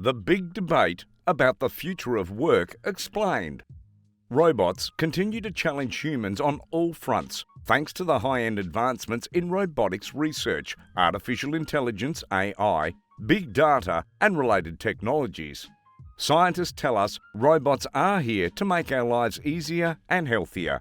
The big debate about the future of work explained. Robots continue to challenge humans on all fronts thanks to the high-end advancements in robotics research, artificial intelligence (AI), big data and related technologies. Scientists tell us robots are here to make our lives easier and healthier.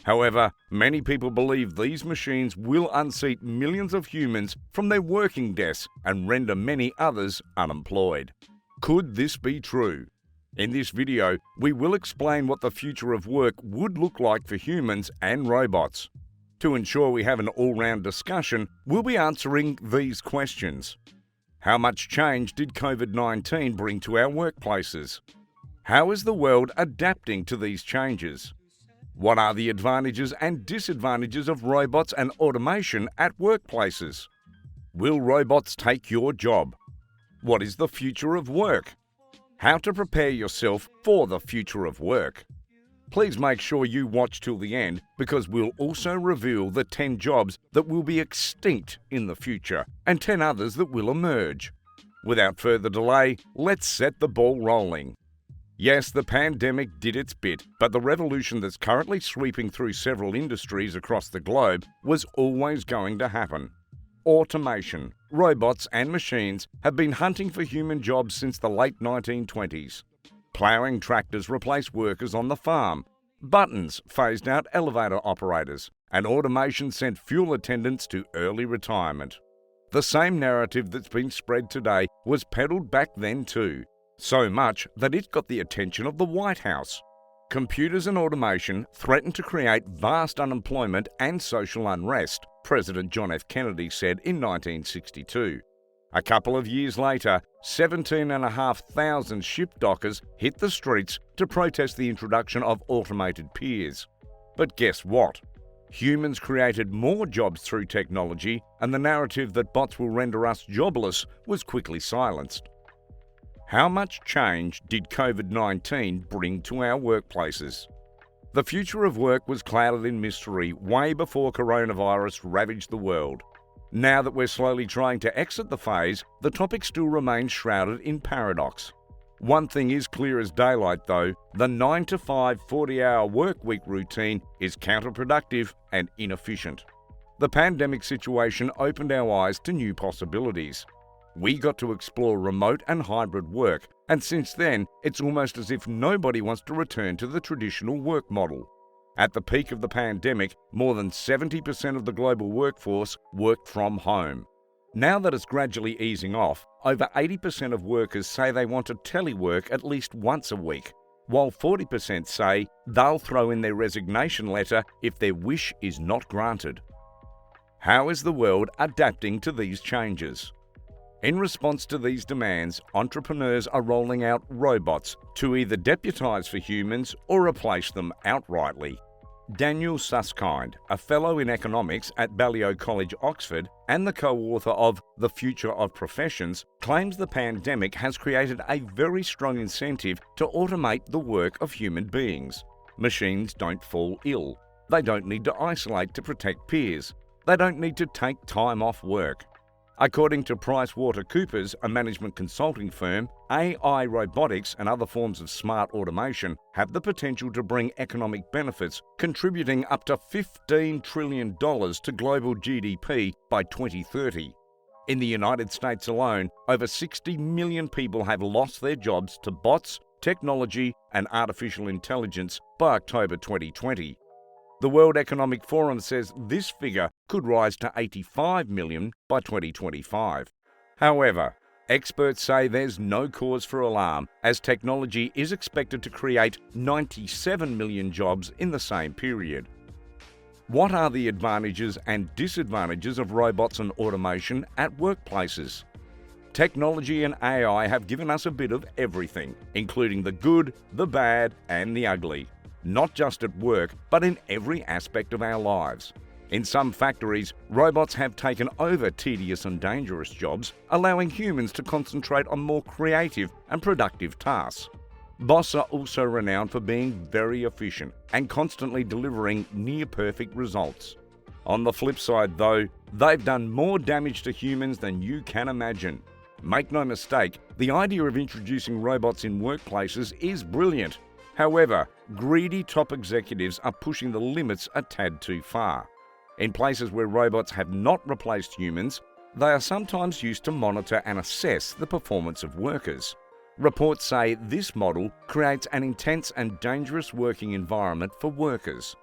However, many people believe these machines will unseat millions of humans from their working desks and render many others unemployed. Could this be true? In this video, we will explain what the future of work would look like for humans and robots. To ensure we have an all-round discussion, we'll be answering these questions. How much change did COVID-19 bring to our workplaces? How is the world adapting to these changes? What are the advantages and disadvantages of robots and automation at workplaces? Will robots take your job? What is the future of work? How to prepare yourself for the future of work? Please make sure you watch till the end because we'll also reveal the 10 jobs that will be extinct in the future and 10 others that will emerge. Without further delay, let's set the ball rolling. Yes, the pandemic did its bit, but the revolution that's currently sweeping through several industries across the globe was always going to happen. Automation, robots and machines have been hunting for human jobs since the late 1920s. Ploughing tractors replaced workers on the farm, buttons phased out elevator operators, and automation sent fuel attendants to early retirement. The same narrative that's been spread today was peddled back then too, so much that it got the attention of the White House. Computers and automation threatened to create vast unemployment and social unrest, President John F. Kennedy said in 1962. A couple of years later, 17,500 ship dockers hit the streets to protest the introduction of automated piers. But guess what? Humans created more jobs through technology, and the narrative that bots will render us jobless was quickly silenced. How much change did COVID-19 bring to our workplaces? The future of work was clouded in mystery way before coronavirus ravaged the world. Now that we're slowly trying to exit the phase, the topic still remains shrouded in paradox. One thing is clear as daylight though, the 9-to-5 40-hour work week routine is counterproductive and inefficient. The pandemic situation opened our eyes to new possibilities. We got to explore remote and hybrid work, and since then, it's almost as if nobody wants to return to the traditional work model. At the peak of the pandemic, more than 70% of the global workforce worked from home. Now that it's gradually easing off, over 80% of workers say they want to telework at least once a week, while 40% say they'll throw in their resignation letter if their wish is not granted. How is the world adapting to these changes? In response to these demands, entrepreneurs are rolling out robots to either deputise for humans or replace them outrightly. Daniel Susskind, a Fellow in Economics at Balliol College, Oxford, and the co-author of The Future of Professions, claims the pandemic has created a very strong incentive to automate the work of human beings. Machines don't fall ill. They don't need to isolate to protect peers. They don't need to take time off work. According to PricewaterhouseCoopers, a management consulting firm, AI robotics and other forms of smart automation have the potential to bring economic benefits, contributing up to $15 trillion to global GDP by 2030. In the United States alone, over 60 million people have lost their jobs to bots, technology, and artificial intelligence by October 2020. The World Economic Forum says this figure could rise to 85 million by 2025. However, experts say there's no cause for alarm as technology is expected to create 97 million jobs in the same period. What are the advantages and disadvantages of robots and automation at workplaces? Technology and AI have given us a bit of everything, including the good, the bad, and the ugly. Not just at work, but in every aspect of our lives. In some factories, robots have taken over tedious and dangerous jobs, allowing humans to concentrate on more creative and productive tasks. Bots are also renowned for being very efficient and constantly delivering near-perfect results. On the flip side though, they've done more damage to humans than you can imagine. Make no mistake, the idea of introducing robots in workplaces is brilliant. However, greedy top executives are pushing the limits a tad too far. In places where robots have not replaced humans, they are sometimes used to monitor and assess the performance of workers. Reports say this model creates an intense and dangerous working environment for workers.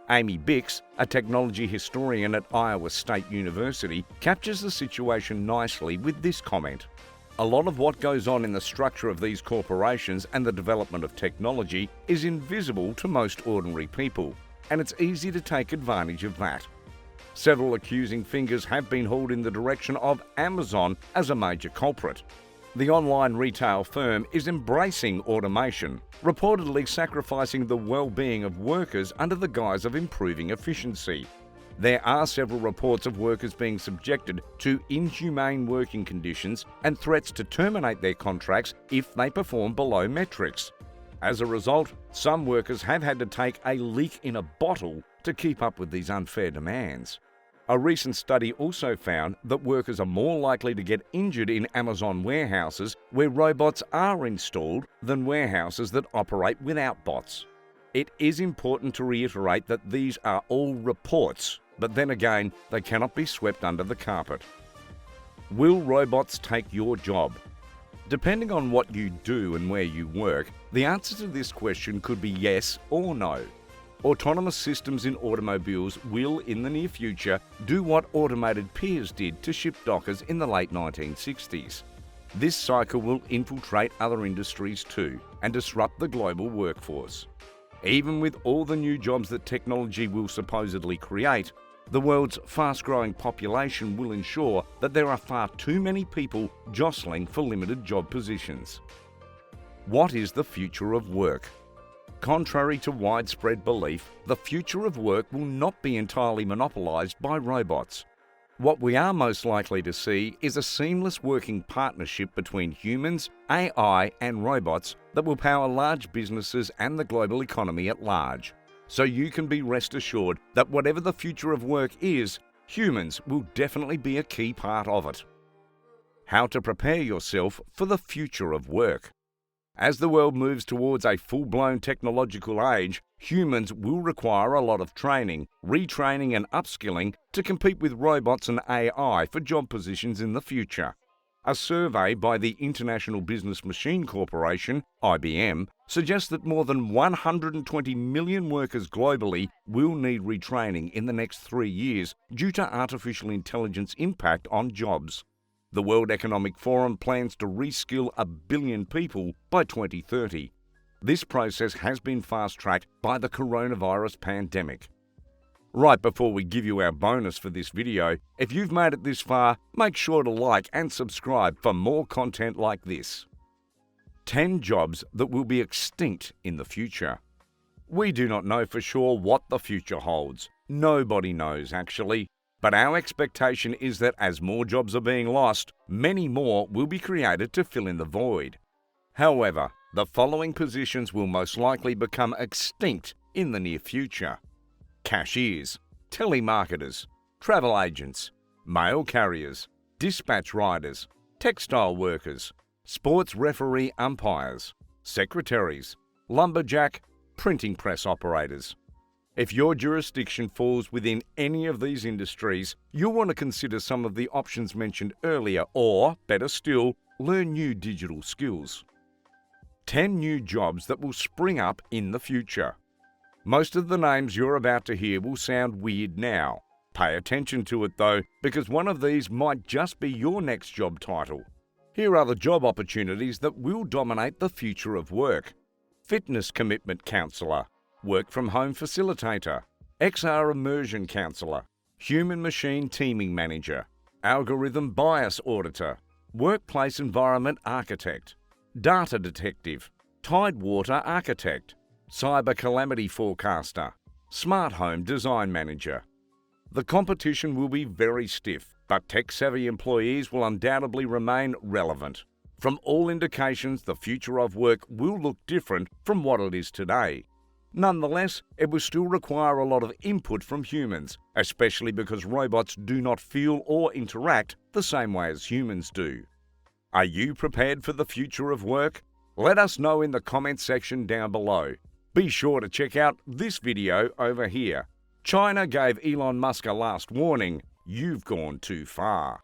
Amy Bix, a technology historian at Iowa State University, captures the situation nicely with this comment. A lot of what goes on in the structure of these corporations and the development of technology is invisible to most ordinary people, and it's easy to take advantage of that. Several accusing fingers have been hauled in the direction of Amazon as a major culprit. The online retail firm is embracing automation, reportedly sacrificing the well-being of workers under the guise of improving efficiency. There are several reports of workers being subjected to inhumane working conditions and threats to terminate their contracts if they perform below metrics. As a result, some workers have had to take a leak in a bottle to keep up with these unfair demands. A recent study also found that workers are more likely to get injured in Amazon warehouses where robots are installed than warehouses that operate without bots. It is important to reiterate that these are all reports, but then again, they cannot be swept under the carpet. Will robots take your job? Depending on what you do and where you work, the answer to this question could be yes or no. Autonomous systems in automobiles will, in the near future, do what automated peers did to ship dockers in the late 1960s. This cycle will infiltrate other industries too and disrupt the global workforce. Even with all the new jobs that technology will supposedly create, the world's fast-growing population will ensure that there are far too many people jostling for limited job positions. What is the future of work? Contrary to widespread belief, the future of work will not be entirely monopolised by robots. What we are most likely to see is a seamless working partnership between humans, AI and robots that will power large businesses and the global economy at large. So you can be rest assured that whatever the future of work is, humans will definitely be a key part of it. How to prepare yourself for the future of work. As the world moves towards a full-blown technological age, humans will require a lot of training, retraining and upskilling to compete with robots and AI for job positions in the future. A survey by the International Business Machine Corporation, IBM, suggests that more than 120 million workers globally will need retraining in the next 3 years due to artificial intelligence impact on jobs. The World Economic Forum plans to reskill 1 billion people by 2030. This process has been fast-tracked by the coronavirus pandemic. Right before we give you our bonus for this video, if you've made it this far, make sure to like and subscribe for more content like this. 10 jobs that will be extinct in the future. We do not know for sure what the future holds. Nobody knows, actually. But our expectation is that as more jobs are being lost, many more will be created to fill in the void. However, the following positions will most likely become extinct in the near future: cashiers, telemarketers, travel agents, mail carriers, dispatch riders, textile workers, sports referee umpires, secretaries, lumberjack, printing press operators. If your jurisdiction falls within any of these industries, you'll want to consider some of the options mentioned earlier or, better still, learn new digital skills. 10 new jobs that will spring up in the future. Most of the names you're about to hear will sound weird now. Pay attention to it though, because one of these might just be your next job title. Here are the job opportunities that will dominate the future of work. Fitness commitment counsellor, work from home facilitator, XR immersion counsellor, human-machine teaming manager, algorithm bias auditor, workplace environment architect, data detective, tidewater architect, cyber calamity forecaster, smart home design manager. The competition will be very stiff, but tech-savvy employees will undoubtedly remain relevant. From all indications, the future of work will look different from what it is today. Nonetheless, it will still require a lot of input from humans, especially because robots do not feel or interact the same way as humans do. Are you prepared for the future of work? Let us know in the comments section down below. Be sure to check out this video over here. China gave Elon Musk a last warning. You've gone too far.